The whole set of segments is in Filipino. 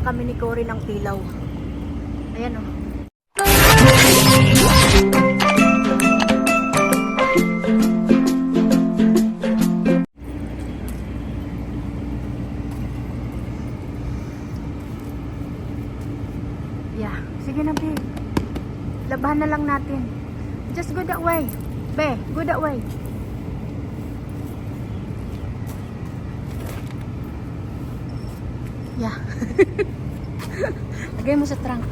kami ni Cory ng Tilaw. Ayan oh. Yeah, sige na be. Labahan na lang natin. Just go that way. Be, go that way. Yeah. Lagay mo sa trunk.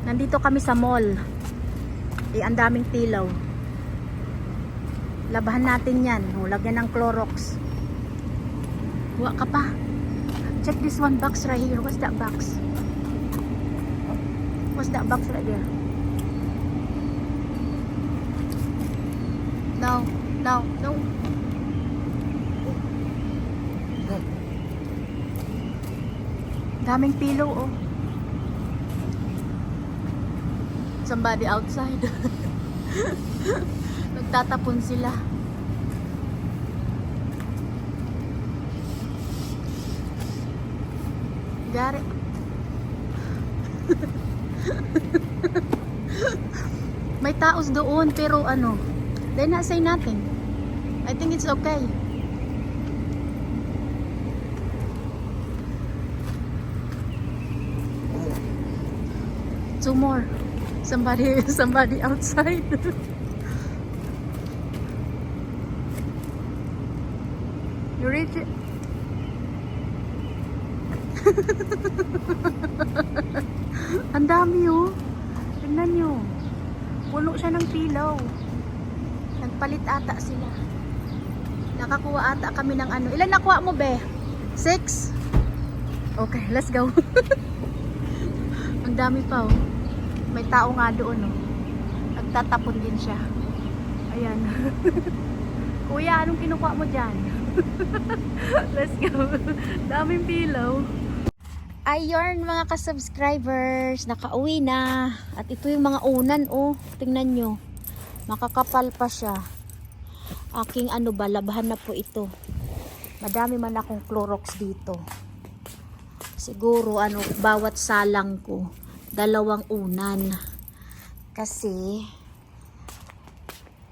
Nandito kami sa mall. Ang daming tilaw. Labahan natin yan. Lagyan ng Clorox. Huwa ka pa. Check this one box right here. What's that box? What's that box right there? No. No. No. Daming pillow oh. Somebody outside. Nagtatapon sila. Gari. May taos doon pero ano, they're not say nothing. I think it's okay. Two more. Somebody outside. You reach it? Ang dami oh. Tingnan nyo. Puno siya ng pilaw. Nagpalit ata sila. Nakakuha ata kami ng ano. Ilan nakuha mo be? 6? Okay, let's go. Ang dami pa oh. May tao nga doon oh. Nagtatapon din siya. Ayan. Kuya, anong kinukuha mo dyan? Let's go. Daming pilaw. Ayun mga ka-subscribers, nakauwi na. At ito yung mga unan oh. Tingnan nyo. Makakapal pa siya. Aking ano ba, labahan na po ito. Madami man akong Clorox dito. Siguro ano, bawat salang ko 2 unan. Kasi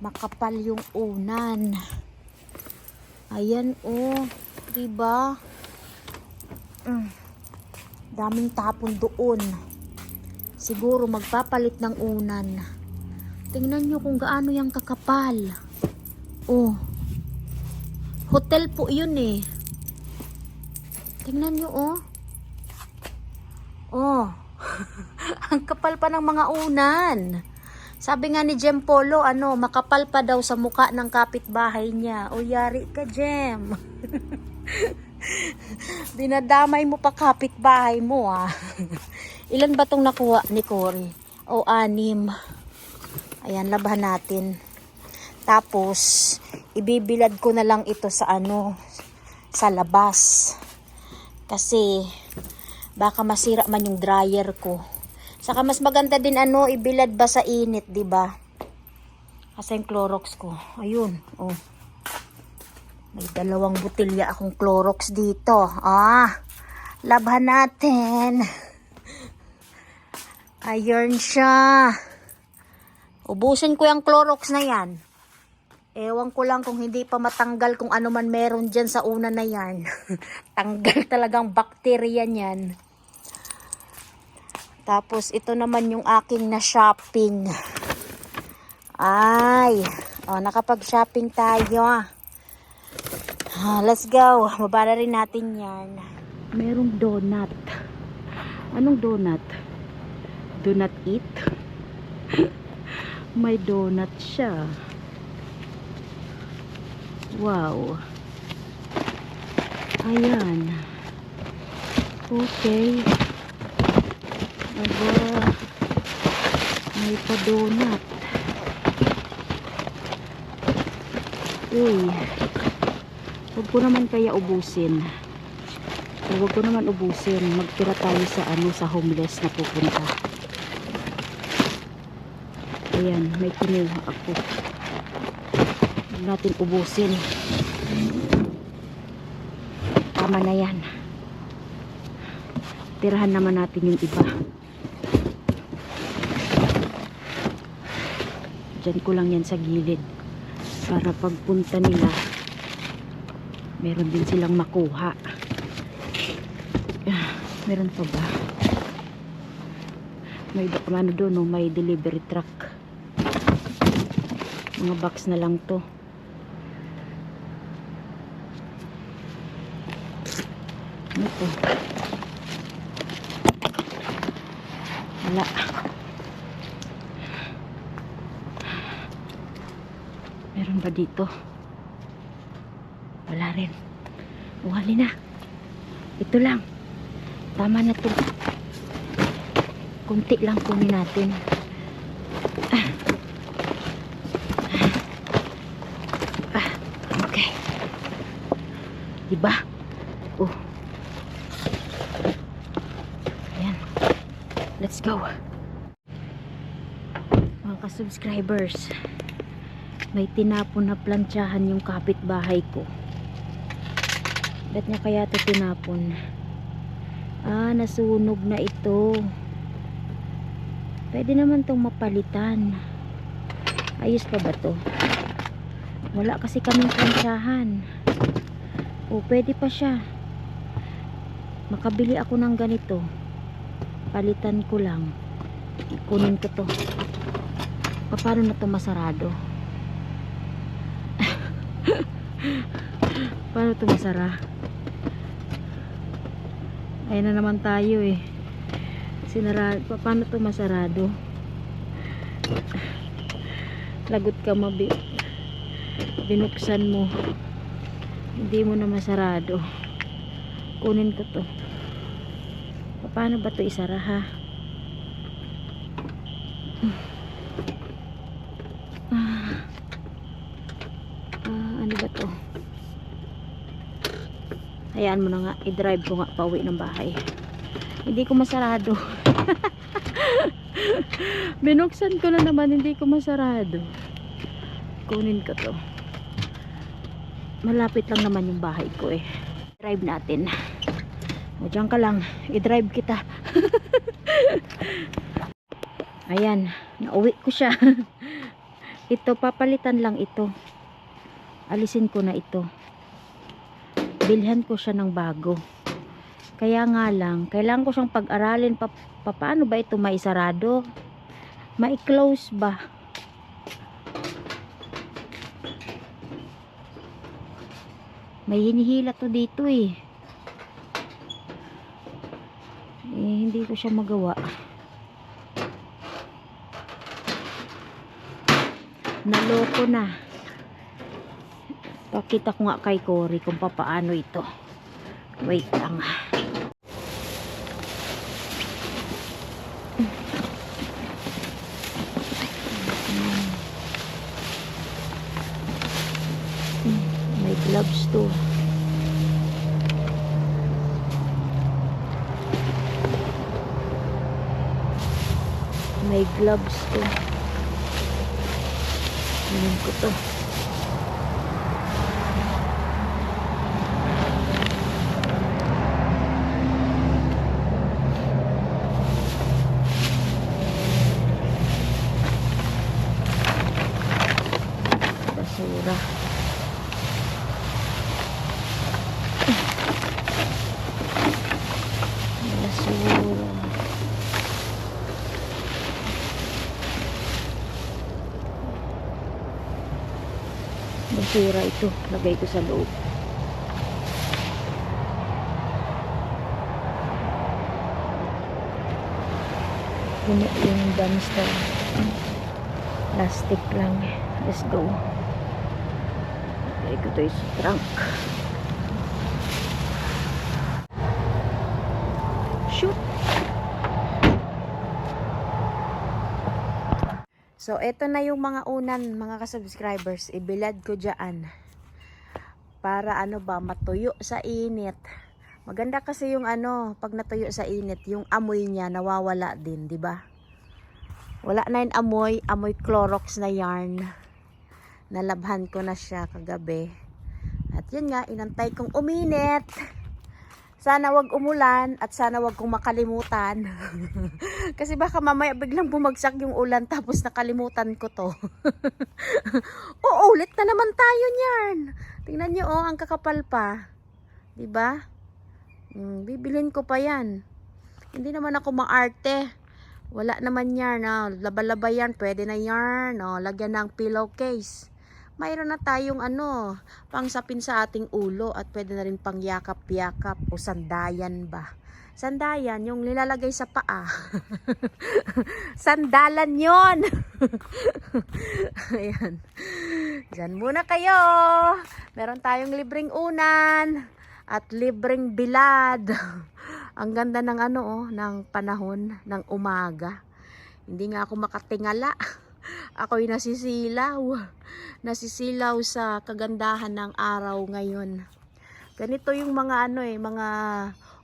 makapal yung unan. Ayan oh, 'di ba? Daming tapon doon. Siguro magpapalit ng unan. Tingnan nyo kung gaano yung kakapal. Oh. Hotel po 'yun eh. Tingnan nyo oh. Oh. Ang kapal pa ng mga unan. Sabi nga ni Jem Polo, ano, makapal pa daw sa muka ng kapitbahay niya. O yari ka, Jem. Dinadamay mo pa kapitbahay mo, ah. Ilan ba tong nakuha ni Cory? O 6. Ayan, labahan natin. Tapos, ibibilad ko na lang ito sa ano, sa labas. Kasi baka masira man yung dryer ko. Saka mas maganda din ano, ibilad ba sa init, 'di ba? Kasi yung Clorox ko. Ayun, oh. May 2 botelya akong Clorox dito. Ah, labhan natin. Ayun siya. Ubusin ko yung Clorox na yan. Ewan ko lang kung hindi pa matanggal kung ano man meron dyan sa una na yan. Tanggal talagang bakterya niyan. Tapos ito naman yung aking na shopping. Ay, oh, nakapag-shopping tayo. Let's go. Babara rin natin yan. Merong donut. Anong donut? Donut eat? May donut siya. Wow. Ayan. Okay. Aba. May pa-donut. Uy. Huwag ko naman kaya ubusin. Huwag ko naman ubusin. Magtira tayo sa ano, sa homeless na pupunta. Ayan, may kinuha ako. Huwag natin ubusin. Tama na yan. tirahan naman natin yung iba. Diyan ko lang yan sa gilid para pagpunta nila meron din silang makuha. Meron pa ba? May ano doon, no? May delivery truck. Mga box na lang to. Ano to? Wala. Meron ba dito? Wala rin. Uhali na. Ito lang. Tama na to. Kunti lang kunin natin. Okay. Diba? Oh. Ayan. Let's go. Mga ka-subscribers, may tinapon na plantsahan yung kapitbahay ko. Ba't niya kaya ito tinapon? Nasunog na ito. Pwede naman itong mapalitan. Ayos pa ba to? Wala kasi kaming plantsahan. Pwede pa siya. Makabili ako ng ganito. Palitan ko lang. Kunin ko to. Paano na to masarado? Paano to masara? Ayan na naman tayo eh. Sinarado. Paano to masarado? Lagot ka binuksan mo. Hindi mo na masarado. Kunin ko to. Paano ba to isara ha? Ano ba to? Hayaan mo na nga. I-drive ko nga pauwi ng bahay. Hindi ko masarado. Binuksan ko na naman. Hindi ko masarado. Kunin ko to. Malapit lang naman yung bahay ko eh. Drive natin. Diyan ka lang. I-drive kita. Ayan. Nauwi ko siya. Ito. Papalitan lang ito. Alisin ko na ito. Bilhan ko siya ng bago. Kaya nga lang, kailangan ko siyang pag-aralin paano ba ito maisarado? Mai-close ba? May hinihila to dito eh. Hindi ko siya magawa. Naloko na. Pakita ko nga kay Cory kung paano ito. Wait lang. May gloves to. May gloves to. Ayan ko to. Basura. Basura. Basura ito. Lagay ko sa loob. Puno yung dumpster. Plastic lang. Let's go. Lagay ko ito sa trunk. Shoot! So, ito na yung mga unan, mga ka-subscribers. Ibilad ko dyan. Para matuyo sa init. Maganda kasi yung pag natuyo sa init, yung amoy niya nawawala din, di ba? Wala na yung amoy Clorox na yarn. Nalabhan ko na siya kagabi. At yun nga, inantay kong uminit. Sana wag umulan at sana wag kong makalimutan. Kasi baka mamaya biglang bumagsak yung ulan tapos nakalimutan ko to. Uulit na naman tayo niyan. Tingnan niyo oh, ang kakapal pa. 'Di ba? Bibilhin ko pa 'yan. Hindi naman ako maarte. Wala naman yan. Laba-laba yan. Pwede na yan. Lagyan ng pillowcase. Mayroon na tayong pangsapin sa ating ulo at pwede na rin pang yakap-yakap o sandayan ba. Sandayan, yung nilalagay sa paa. Sandalan yon. Ayan. Diyan muna kayo. Meron tayong libreng unan at libreng bilad. Ang ganda ng ng panahon ng umaga. Hindi nga ako makatingala. Ako'y nasisilaw. Nasisilaw sa kagandahan ng araw ngayon. Ganito yung mga mga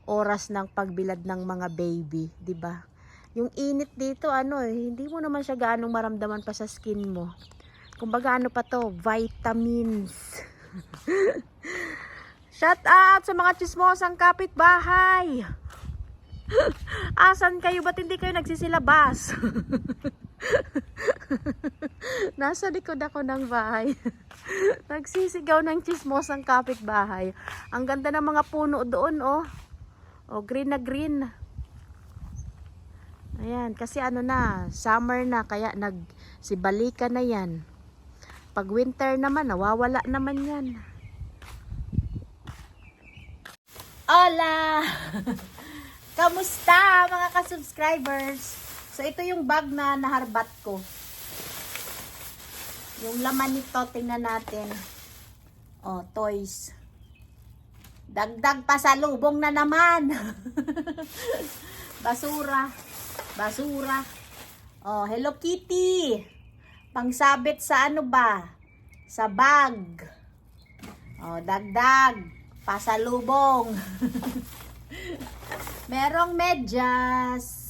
oras ng pagbilad ng mga baby, 'di ba? Yung init dito hindi mo naman siya gaanong maramdaman pa sa skin mo. Kumbaga pa to, vitamins. Shout out sa mga chismosang kapitbahay. Asan kayo? Ba't hindi kayo nagsisilabas? Nasa likod ako ng bahay. Nagsisigaw ng chismosang kapitbahay. Ang ganda ng mga puno doon, oh. Oh, green na green. Ayan, kasi na, summer na, kaya nagsibalikan na yan. Pag winter naman, nawawala naman yan. Hola! Kamusta mga ka-subscribers? So ito yung bag na naharbat ko. Yung laman nito, tingnan natin. Oh, toys. Dagdag pasalubong na naman. Basura. Basura. Oh, Hello Kitty. Pangsabit sa sa bag. Oh, dagdag pasalubong. Merong medyas.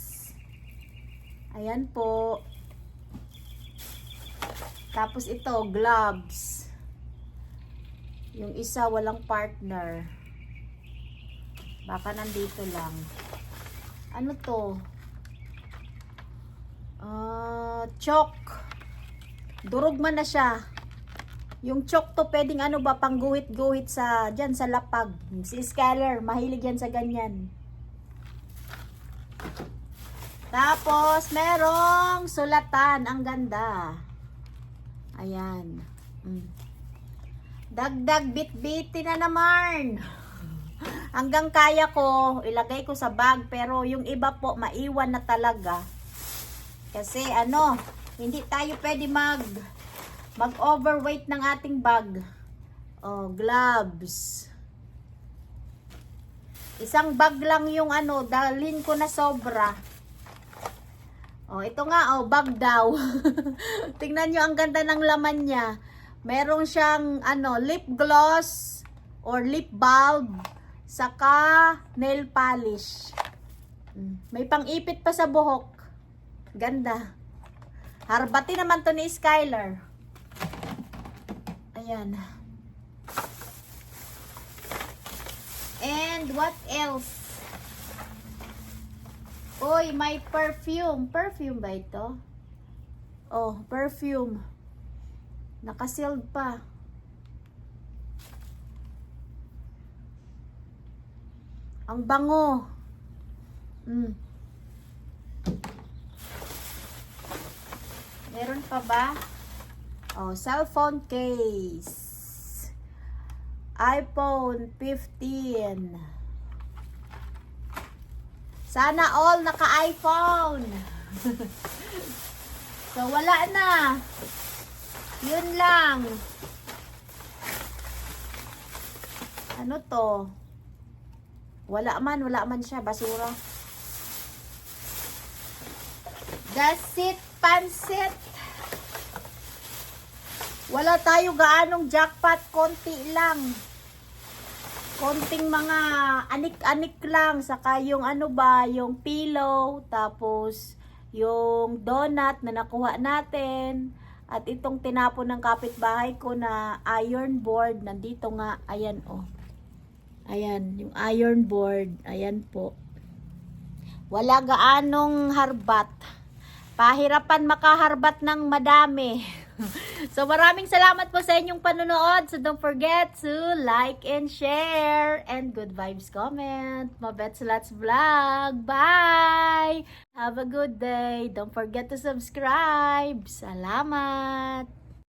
Ayan po. Tapos ito, gloves. Yung isa walang partner. Baka nandito lang. Ano to? Chalk. Durog man na siya. Yung chalk to pwedeng pang guhit-guhit dyan sa lapag. Si Skyler, mahilig yan sa ganyan. Tapos, merong sulatan. Ang ganda. Ayan. Dagdag bit-biti na naman. Hanggang kaya ko, ilagay ko sa bag. Pero yung iba po, maiwan na talaga. Kasi hindi tayo pwede mag-overweight ng ating bag. Oh, gloves. Isang bag lang yung dalhin ko na sobra. Oh, ito nga, bag daw. Tingnan nyo, ang ganda ng laman niya. Meron siyang, lip gloss or lip bulb, saka nail polish. May pang-ipit pa sa buhok. Ganda. Harbati naman to ni Skyler. Ayan. And what else? Uy, may perfume. Perfume ba ito? Oh, perfume. Nakasealed pa. Ang bango. Meron pa ba? Oh, cellphone case. iPhone 15. Sana all naka-iPhone. So, wala na. Yun lang. Ano to? Wala man siya. Basura. Dasit, pansit. Wala tayo gaanong jackpot. Konti lang. Konting mga anik-anik lang. Saka yung yung pillow. Tapos yung donut na nakuha natin. At itong tinapon ng kapitbahay ko na iron board. Nandito nga. Ayan oh. Ayan, yung iron board. Ayan po. Wala gaanong harbat. Pahirapan makaharbat ng madami. So maraming salamat po sa inyong panonood. So don't forget to like and share. And good vibes comment. Mabets Lots Vlog. Bye! Have a good day. Don't forget to subscribe. Salamat!